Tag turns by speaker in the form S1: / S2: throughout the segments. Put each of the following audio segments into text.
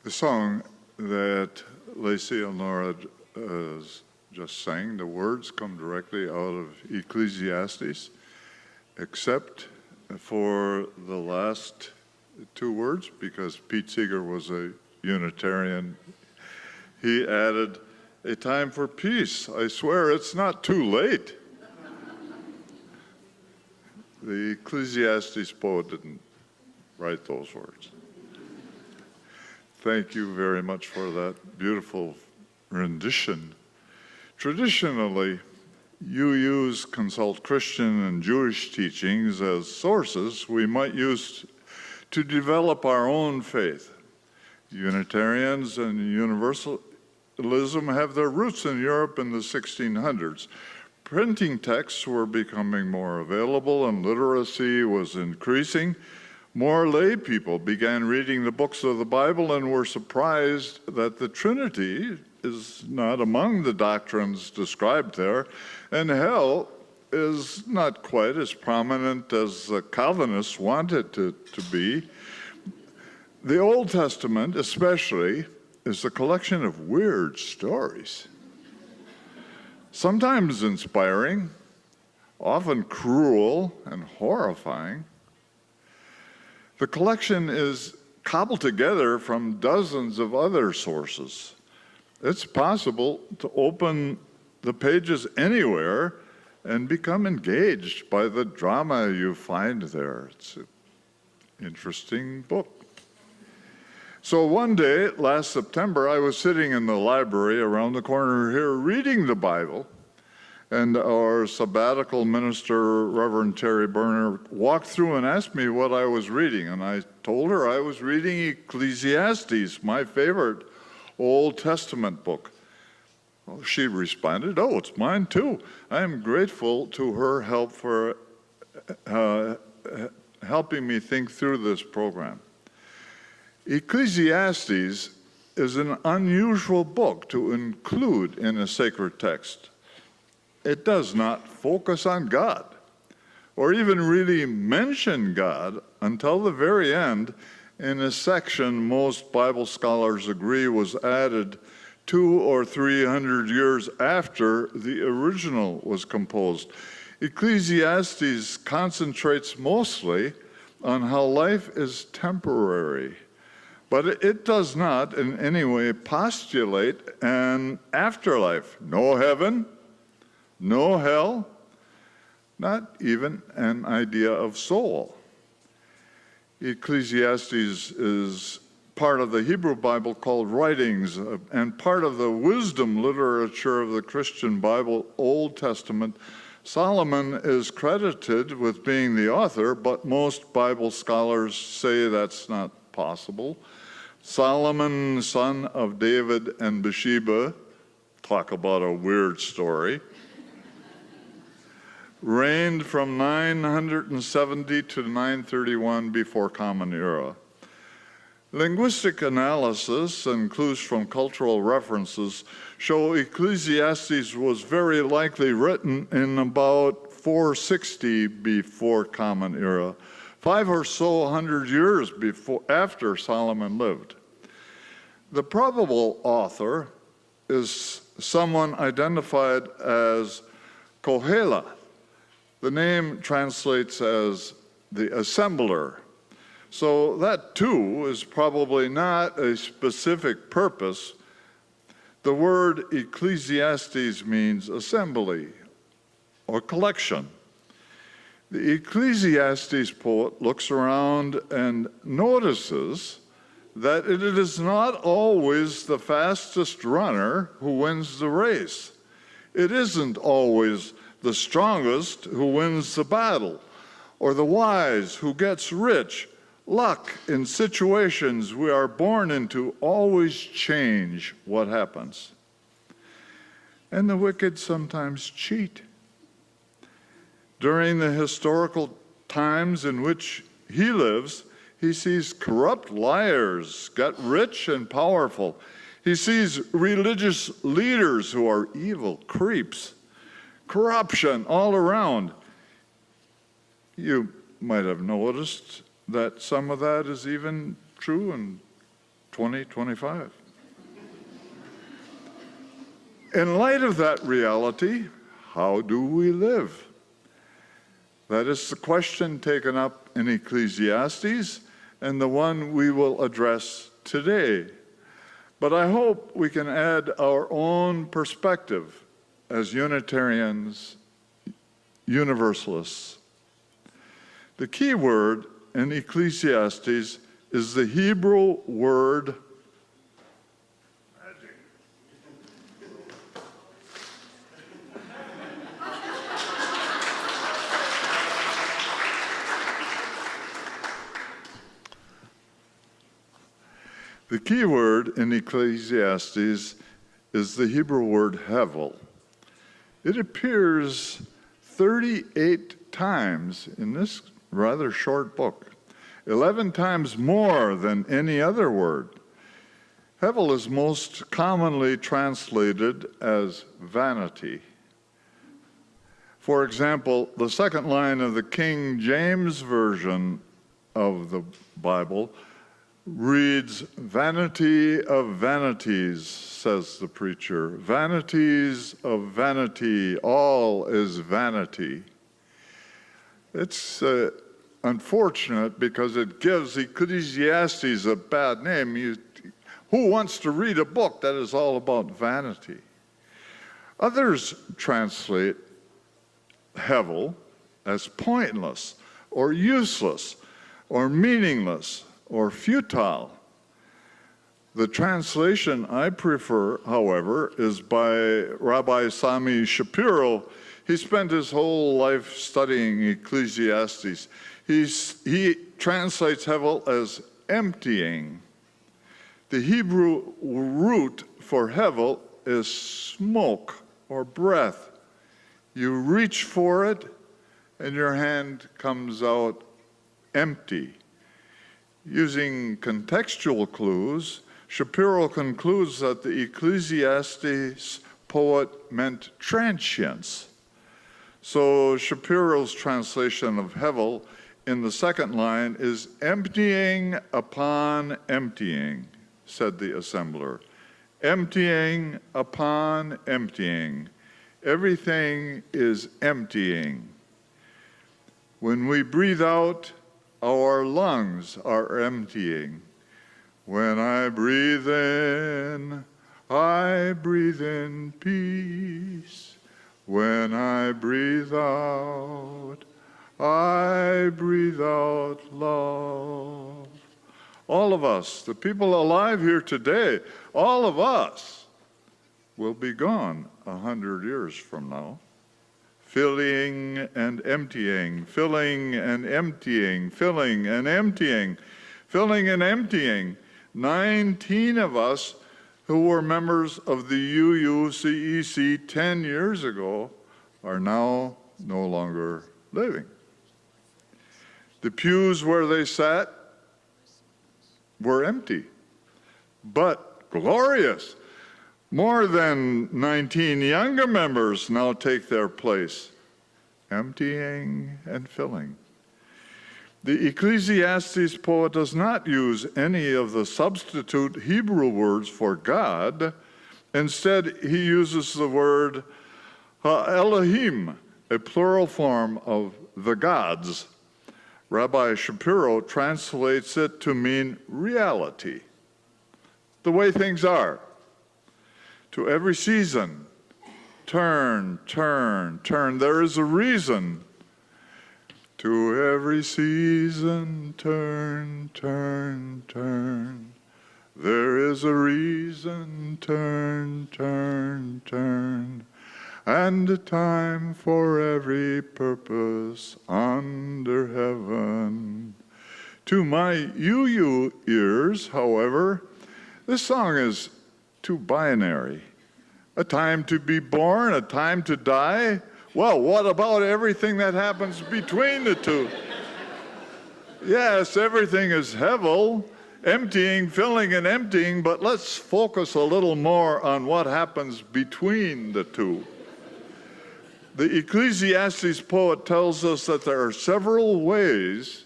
S1: The song that Lacey and Laura just sang, the words come directly out of Ecclesiastes, except for the last two words, because Pete Seeger was a Unitarian. He added, "A time for peace. I swear it's not too late." The Ecclesiastes poet didn't write those words. Thank you very much for that beautiful rendition. Traditionally, you consult Christian and Jewish teachings as sources we might use to develop our own faith. Unitarians and Universalism have their roots in Europe in the 1600s. Printing texts were becoming more available and literacy was increasing. More lay people began reading the books of the Bible and were surprised that the Trinity is not among the doctrines described there, and hell is not quite as prominent as the Calvinists want it to be. The Old Testament, especially, is a collection of weird stories, sometimes inspiring, often cruel and horrifying. The collection is cobbled together from dozens of other sources. It's possible to open the pages anywhere and become engaged by the drama you find there. It's an interesting book. So one day, last September, I was sitting in the library around the corner here reading the Bible, and our sabbatical minister, Reverend Terry Berner, walked through and asked me what I was reading. And I told her I was reading Ecclesiastes, my favorite Old Testament book. Well, she responded, "Oh, it's mine too." I am grateful to her help for helping me think through this program. Ecclesiastes is an unusual book to include in a sacred text. It does not focus on God or even really mention God until the very end in a section most Bible scholars agree was added 200 or 300 years after the original was composed. Ecclesiastes concentrates mostly on how life is temporary, but it does not in any way postulate an afterlife. No heaven, no hell, not even an idea of soul. Ecclesiastes is part of the Hebrew Bible called writings and part of the wisdom literature of the Christian Bible, Old Testament. Solomon is credited with being the author, but most Bible scholars say that's not possible. Solomon, son of David and Bathsheba, talk about a weird story, reigned from 970 to 931 before Common Era. Linguistic analysis and clues from cultural references show Ecclesiastes was very likely written in about 460 before Common Era, 500 or so years after Solomon lived. The probable author is someone identified as Kohelah. The name translates as the assembler. So that too is probably not a specific purpose. The word Ecclesiastes means assembly or collection. The Ecclesiastes poet looks around and notices that it is not always the fastest runner who wins the race. It isn't always the strongest who wins the battle, or the wise who gets rich. Luck in situations we are born into always change what happens. And the wicked sometimes cheat. During the historical times in which he lives, he sees corrupt liars get rich and powerful. He sees religious leaders who are evil creeps. Corruption all around. You might have noticed that some of that is even true in 2025. In light of that reality, how do we live? That is the question taken up in Ecclesiastes and the one we will address today. But I hope we can add our own perspective as Unitarians, Universalists. The key word in Ecclesiastes is the Hebrew word The key word in Ecclesiastes is the Hebrew word hevel. It appears 38 times in this rather short book, 11 times more than any other word. Hevel is most commonly translated as vanity. For example, the second line of the King James Version of the Bible reads, "Vanity of vanities," says the preacher. "Vanities of vanity, all is vanity." It's unfortunate because it gives Ecclesiastes a bad name. Who wants to read a book that is all about vanity? Others translate hevel as pointless or useless or meaningless or futile. The translation I prefer, however, is by Rabbi Sami Shapiro. He spent his whole life studying Ecclesiastes. He translates hevel as emptying. The Hebrew root for hevel is smoke or breath. You reach for it and your hand comes out empty. Using contextual clues, Shapiro concludes that the Ecclesiastes poet meant transience. So Shapiro's translation of hevel in the second line is emptying upon emptying, said the assembler. Emptying upon emptying. Everything is emptying. When we breathe out, our lungs are emptying. When I breathe in peace. When I breathe out love. All of us, the people alive here today, all of us will be gone 100 years from now. Filling and emptying, filling and emptying, filling and emptying, filling and emptying. 19 of us who were members of the UUCEC 10 years ago are now no longer living. The pews where they sat were empty, but glorious. More than 19 younger members now take their place, emptying and filling. The Ecclesiastes poet does not use any of the substitute Hebrew words for God. Instead, he uses the word Elohim, a plural form of the gods. Rabbi Shapiro translates it to mean reality, the way things are. To every season, turn, turn, turn. There is a reason. To every season, turn, turn, turn. There is a reason, turn, turn, turn. And a time for every purpose under heaven. To my UU ears, however, this song is too binary. A time to be born, a time to die. Well, what about everything that happens between the two? Yes, everything is hevel, emptying, filling, and emptying, but let's focus a little more on what happens between the two. The Ecclesiastes poet tells us that there are several ways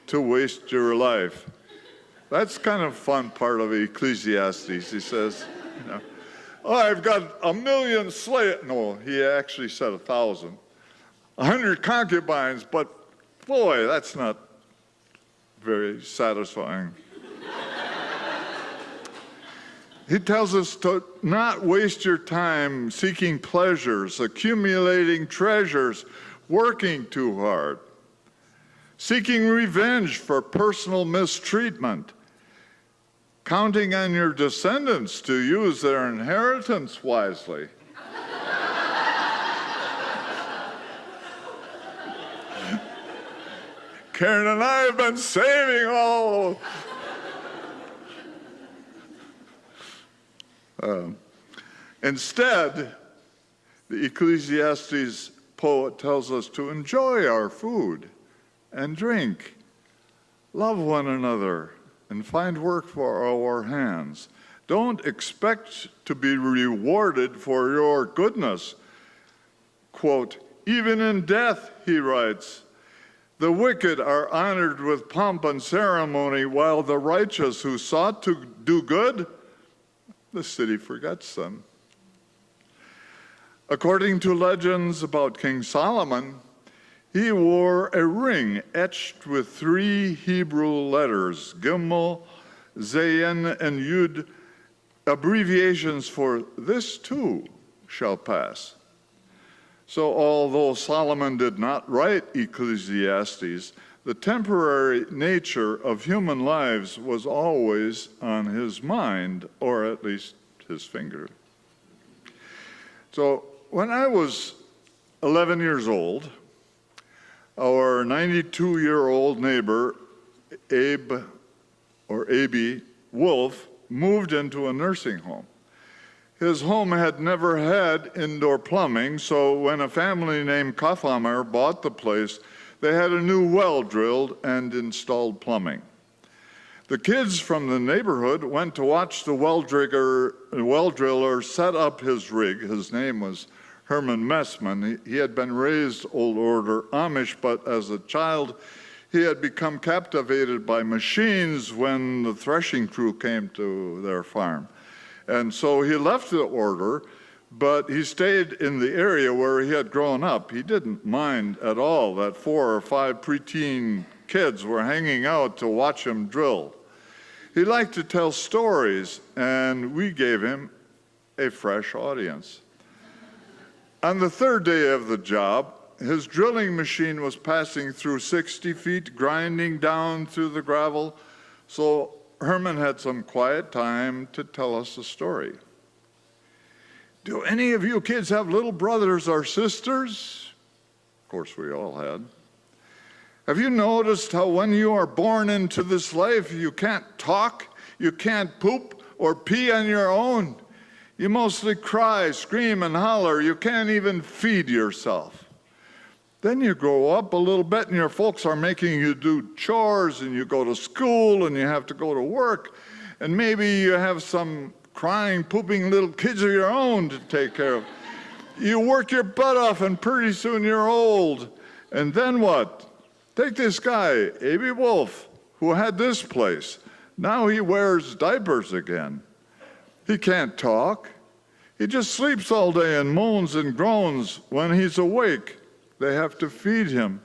S1: to waste your life. That's kind of fun part of Ecclesiastes. He says, you know, oh, I've got 1,000,000 slaves. No, he actually said 1,000. 100 concubines, but boy, that's not very satisfying. He tells us to not waste your time seeking pleasures, accumulating treasures, working too hard, seeking revenge for personal mistreatment, counting on your descendants to use their inheritance wisely. Karen and I have been saving all. Instead, the Ecclesiastes poet tells us to enjoy our food and drink, love one another, and find work for our hands. Don't expect to be rewarded for your goodness. Quote, even in death, he writes, the wicked are honored with pomp and ceremony, while the righteous who sought to do good, the city forgets them. According to legends about King Solomon, he wore a ring etched with 3 Hebrew letters, Gimel, Zayin, and Yud, abbreviations for this too shall pass. So although Solomon did not write Ecclesiastes, the temporary nature of human lives was always on his mind, or at least his finger. So when I was 11 years old, our 92-year-old neighbor, Abby Wolf, moved into a nursing home. His home had never had indoor plumbing, so when a family named Kaufhammer bought the place, they had a new well drilled and installed plumbing. The kids from the neighborhood went to watch the well driller set up his rig. His name was Herman Messman. He had been raised old order Amish, but as a child, he had become captivated by machines when the threshing crew came to their farm. And so he left the order, but he stayed in the area where he had grown up. He didn't mind at all that 4 or 5 preteen kids were hanging out to watch him drill. He liked to tell stories, and we gave him a fresh audience. On the 3rd day of the job, his drilling machine was passing through 60 feet, grinding down through the gravel, so Herman had some quiet time to tell us a story. Do any of you kids have little brothers or sisters? Of course, we all had. Have you noticed how when you are born into this life, you can't talk, you can't poop or pee on your own? You mostly cry, scream, and holler. You can't even feed yourself. Then you grow up a little bit and your folks are making you do chores and you go to school and you have to go to work and maybe you have some crying, pooping little kids of your own to take care of. You work your butt off and pretty soon you're old. And then what? Take this guy, Abby Wolf, who had this place. Now he wears diapers again. He can't talk. He just sleeps all day and moans and groans. When he's awake, they have to feed him.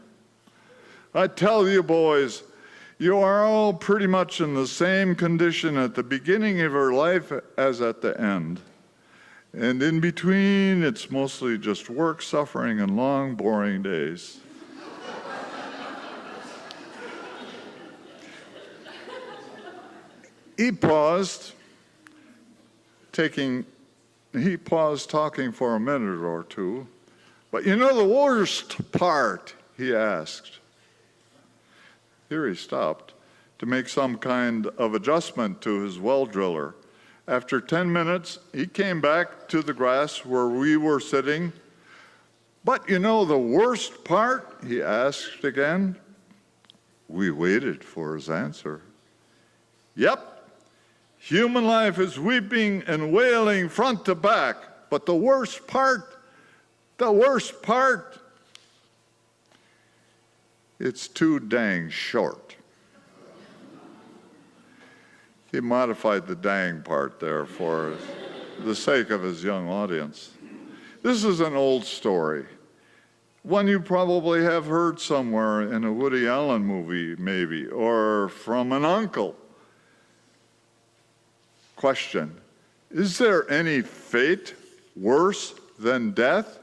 S1: I tell you, boys, you are all pretty much in the same condition at the beginning of your life as at the end. And in between, it's mostly just work, suffering, and long, boring days. He paused talking for a minute or two. But you know the worst part, he asked. Here he stopped to make some kind of adjustment to his well driller. After 10 minutes, he came back to the grass where we were sitting. But you know the worst part, he asked again. We waited for his answer. Yep. Human life is weeping and wailing front to back, but the worst part, it's too dang short. He modified the dang part there for the sake of his young audience. This is an old story, one you probably have heard somewhere in a Woody Allen movie, maybe, or from an uncle. Question: is there any fate worse than death?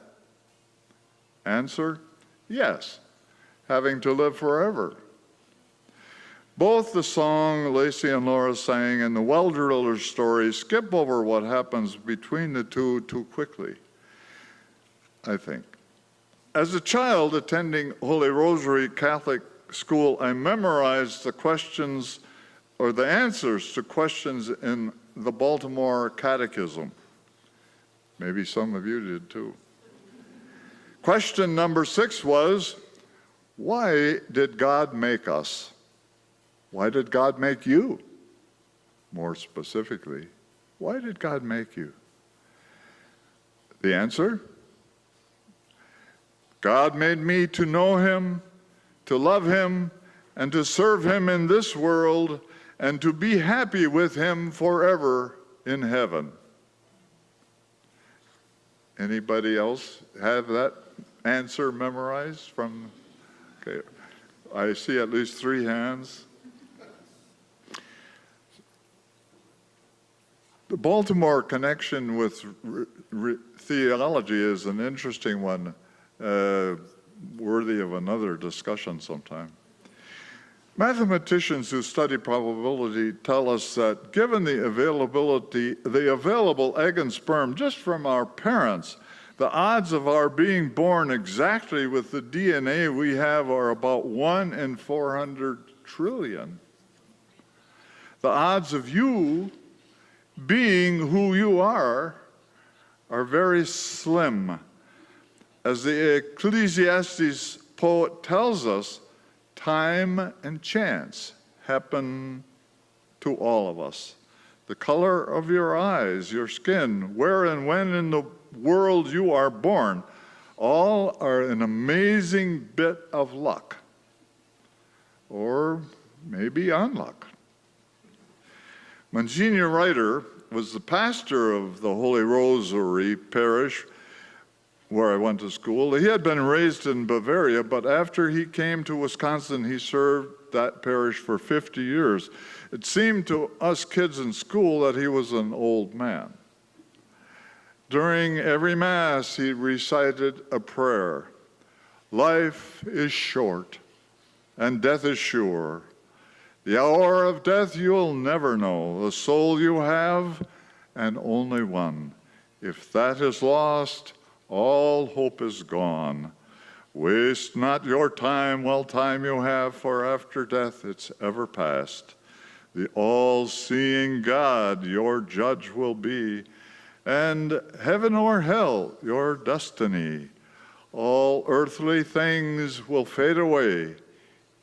S1: Answer: yes, having to live forever. Both the song Lacey and Laura sang and the well-driller story skip over what happens between the two too quickly, I think. As a child attending Holy Rosary Catholic school, I memorized the questions or the answers to questions in the Baltimore Catechism. Maybe some of you did too. Question number 6 was, why did God make us? Why did God make you? More specifically, why did God make you? The answer? God made me to know him, to love him, and to serve him in this world, and to be happy with him forever in heaven. Anybody else have that answer memorized from? Okay, I see at least 3 hands. The Baltimore connection with theology is an interesting one, worthy of another discussion sometime. Mathematicians who study probability tell us that given the available egg and sperm just from our parents, the odds of our being born exactly with the DNA we have are about 1 in 400 trillion. The odds of you being who you are very slim. As the Ecclesiastes poet tells us, time and chance happen to all of us. The color of your eyes, your skin, where and when in the world you are born, all are an amazing bit of luck, or maybe unluck. Monsignor Reiter was the pastor of the Holy Rosary parish where I went to school. He had been raised in Bavaria, but after he came to Wisconsin, he served that parish for 50 years. It seemed to us kids in school that he was an old man. During every Mass, he recited a prayer. Life is short, and death is sure. The hour of death you'll never know, the soul you have, and only one. If that is lost, all hope is gone. Waste not your time while time you have, for after death it's ever past. The all-seeing God your judge will be, and heaven or hell your destiny. All earthly things will fade away.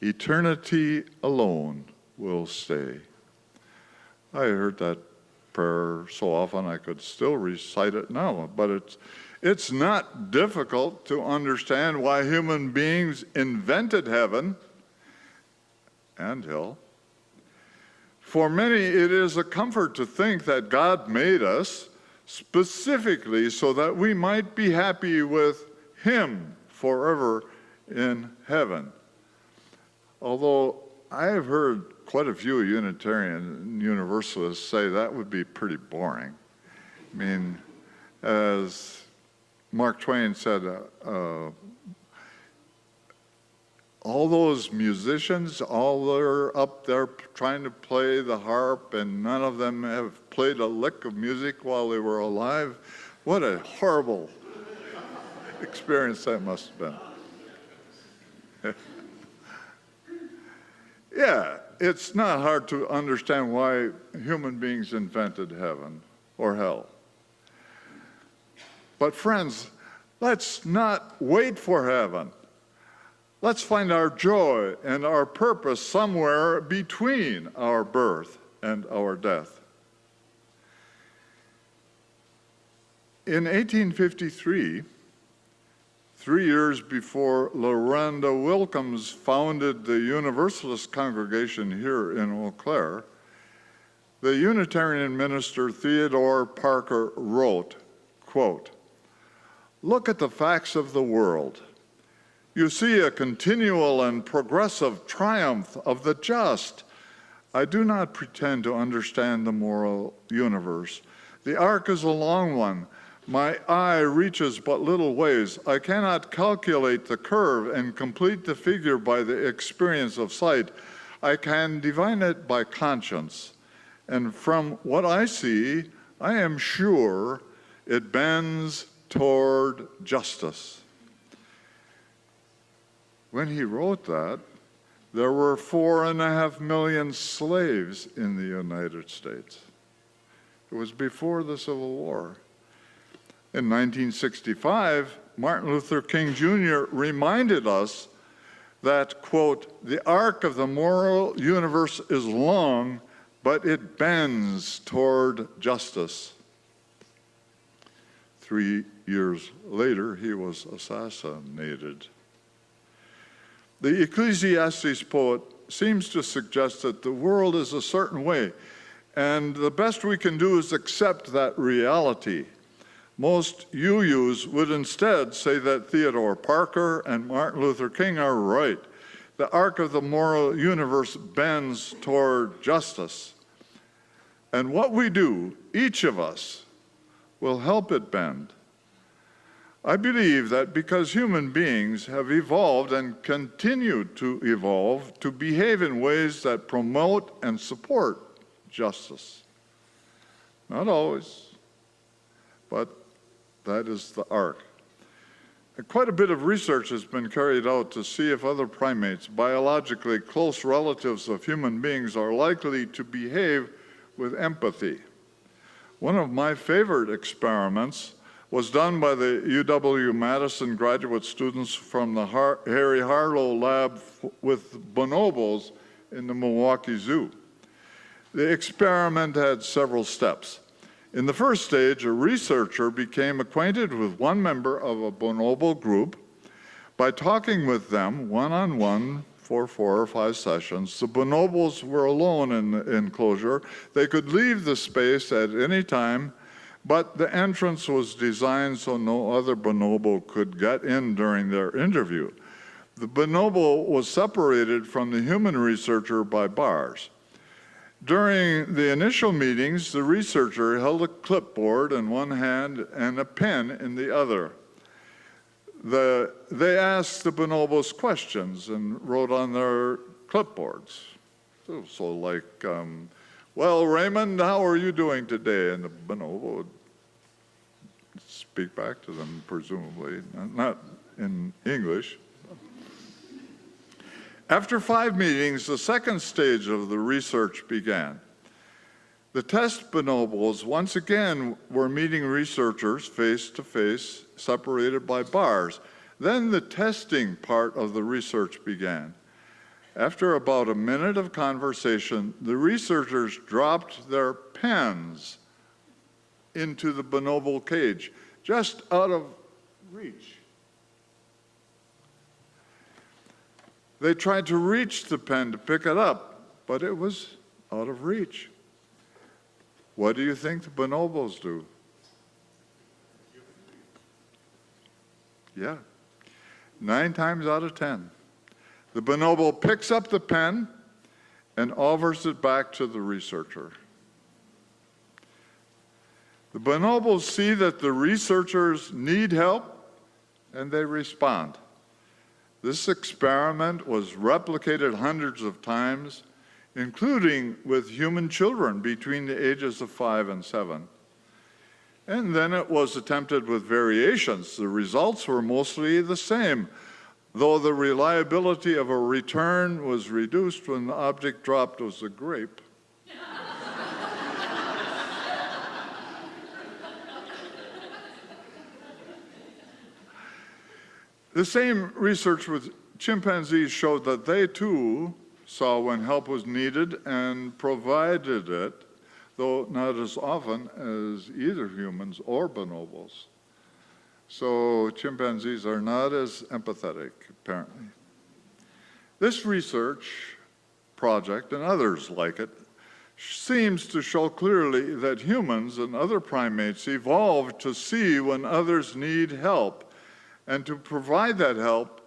S1: Eternity alone will stay. I heard that prayer so often I could still recite it now, but it's not difficult to understand why human beings invented heaven and hell. For many, it is a comfort to think that God made us specifically so that we might be happy with him forever in heaven. Although I have heard quite a few Unitarian Universalists say that would be pretty boring. I mean, as Mark Twain said, all those musicians, all they're up there trying to play the harp, and none of them have played a lick of music while they were alive. What a horrible experience that must have been. Yeah, it's not hard to understand why human beings invented heaven or hell. But friends, let's not wait for heaven. Let's find our joy and our purpose somewhere between our birth and our death. In 1853, 3 years before Loranda Wilkins founded the Universalist congregation here in Eau Claire, The Unitarian minister Theodore Parker wrote, quote, "Look at the facts of the world. You see a continual and progressive triumph of the just. I do not pretend to understand the moral universe. The arc is a long one. My eye reaches but little ways. I cannot calculate the curve and complete the figure by the experience of sight. I can divine it by conscience. And from what I see, I am sure it bends toward justice." When he wrote that, there were 4.5 million slaves in the United States. It was before the Civil War. In 1965, Martin Luther King Jr. reminded us that, quote, "The arc of the moral universe is long, but it bends toward justice." 3 years later, he was assassinated. The Ecclesiastes poet seems to suggest that the world is a certain way, and the best we can do is accept that reality. Most UUs would instead say that Theodore Parker and Martin Luther King are right. The arc of the moral universe bends toward justice. And what we do, each of us, will help it bend. I believe that because human beings have evolved and continue to evolve to behave in ways that promote and support justice. Not always, but that is the arc. Quite a bit of research has been carried out to see if other primates, biologically close relatives of human beings, are likely to behave with empathy. One of my favorite experiments was done by the UW-Madison graduate students from the Harry Harlow lab with bonobos in the Milwaukee Zoo. The experiment had several steps. In the first stage, a researcher became acquainted with one member of a bonobo group by talking with them one-on-one for 4 or 5 sessions. The bonobos were alone in the enclosure. They could leave the space at any time, but the entrance was designed so no other bonobo could get in during their interview. The bonobo was separated from the human researcher by bars. During the initial meetings, the researcher held a clipboard in one hand and a pen in the other. They asked the bonobos questions and wrote on their clipboards. So like, "Well, Raymond, how are you doing today?" And the bonobo would speak back to them, presumably, not in English. After 5 meetings, the second stage of the research began. The test bonobos once again were meeting researchers face to face, separated by bars. Then the testing part of the research began. After about a minute of conversation, the researchers dropped their pens into the bonobo cage, just out of reach. They tried to reach the pen to pick it up, but it was out of reach. What do you think the bonobos do? Yeah, 9 times out of 10. The bonobo picks up the pen and offers it back to the researcher. The bonobos see that the researchers need help, and they respond. This experiment was replicated hundreds of times, including with human children between the ages of 5 and 7. And then it was attempted with variations. The results were mostly the same, though the reliability of a return was reduced when the object dropped was a grape. The same research with chimpanzees showed that they too saw when help was needed and provided it, though not as often as either humans or bonobos. So chimpanzees are not as empathetic, apparently. This research project, and others like it, seems to show clearly that humans and other primates evolved to see when others need help and to provide that help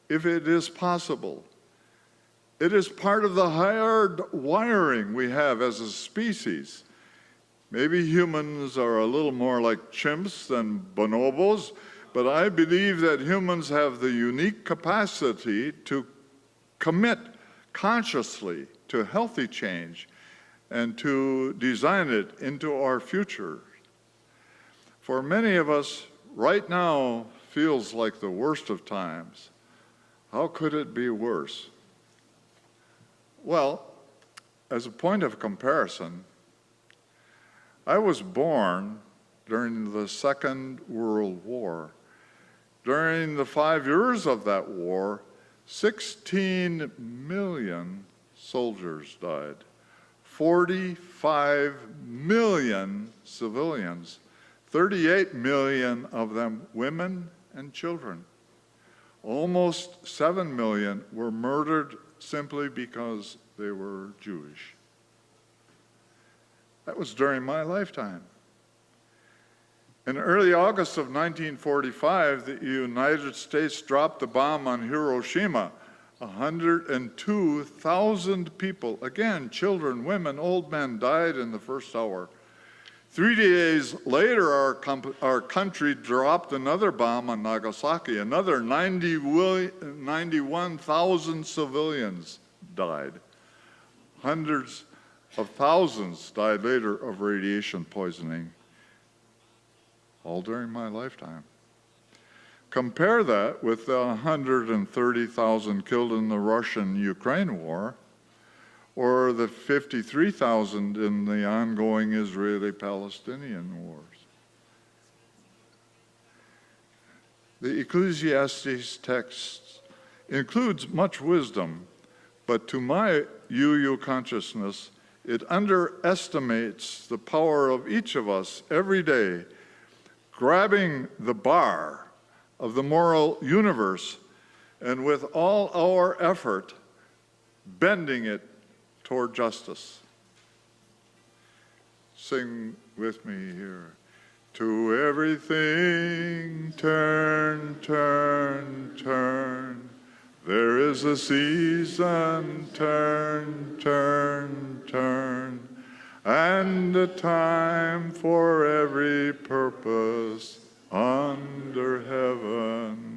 S1: if it is possible. It is part of the hard wiring we have as a species. Maybe humans are a little more like chimps than bonobos, but I believe that humans have the unique capacity to commit consciously to healthy change and to design it into our future. For many of us, right now feels like the worst of times. How could it be worse? Well, as a point of comparison, I was born during the Second World War. During the 5 years of that war, 16 million soldiers died, 45 million civilians, 38 million of them women and children. Almost 7 million were murdered simply because they were Jewish. That was during my lifetime. In early August of 1945, the United States dropped a bomb on Hiroshima. 102,000 people, again, children, women, old men, died in the first hour. 3 days later, our country dropped another bomb on Nagasaki. Another 91,000 civilians died. Hundreds of thousands died later of radiation poisoning, all during my lifetime. Compare that with the 130,000 killed in the Russian-Ukraine war, or the 53,000 in the ongoing Israeli-Palestinian wars. The Ecclesiastes text includes much wisdom, but to my UU consciousness, it underestimates the power of each of us every day, grabbing the bar of the moral universe and with all our effort, bending it toward justice. Sing with me here. To everything turn, turn, turn. There is a season, turn, turn, turn, and a time for every purpose under heaven.